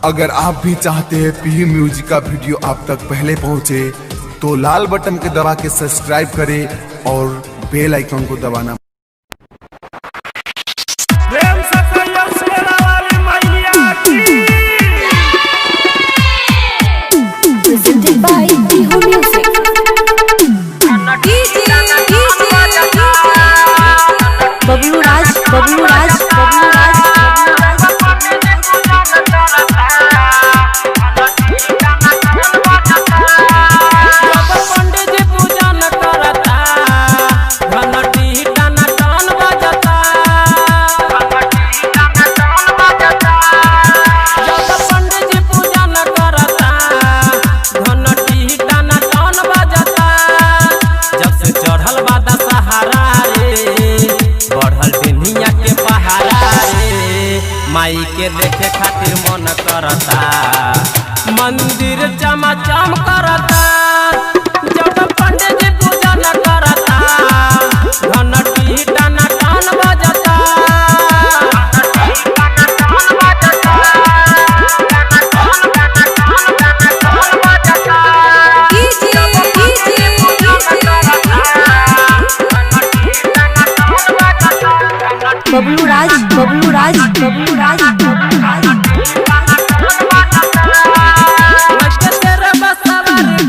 अगर आप भी चाहते हैं पी म्यूजिक का वीडियो आप तक पहले पहुंचे तो लाल बटन के दबा के सब्सक्राइब करें और बेल आइकन को दबाना। Presented by Bihu Music. Bablu Raj, Bablu Raj, Bablu Raj, माई के देखे खातिर मन करता, मंदिर चमाचम करता। जब पंडित जी पूजा न करता, घंटी टना टन बजता। Bablu Raj, Bablu Raj, Bablu Raj, Bablu Raj.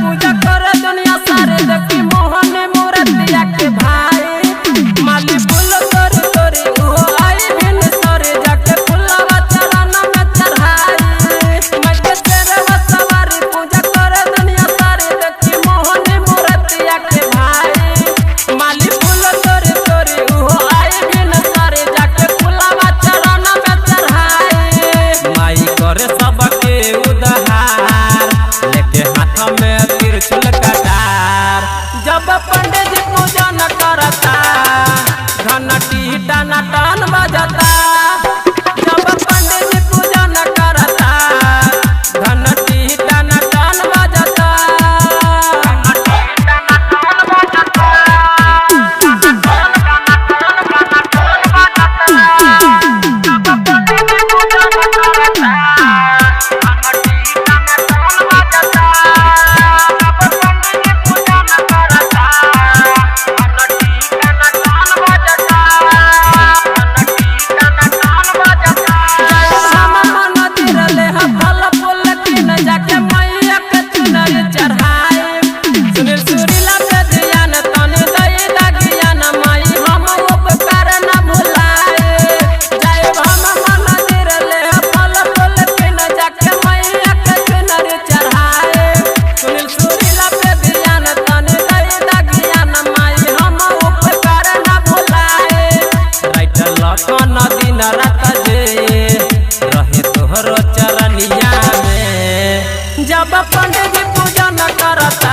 पूजा कर दुनिया सारे देखी मोहन मूर्तिया के भाई माली फूल तोरी तोरी हो आई बिन सरे जाके फुलवा चरण में चढ़ाई। मजे तेरे सवारी पूजा कर दुनिया सारे देखी मोहन मूर्तिया के भाई माली फूल तोरी तोरी हो आई बिन सरे जाके फुलवा चरण में चढ़ाई। माई करे सबके उद्धार लेके हाथ में त्रिशूल कटार। जब पंडित जी पूजा न करता, घंटी टना टन बजता। जब पंडित जी पूजा न करता, घंटी टना टन बजता। दिन रात जे रहे तोहरो चरनिया में। जब पंडित जी पूजा न करता,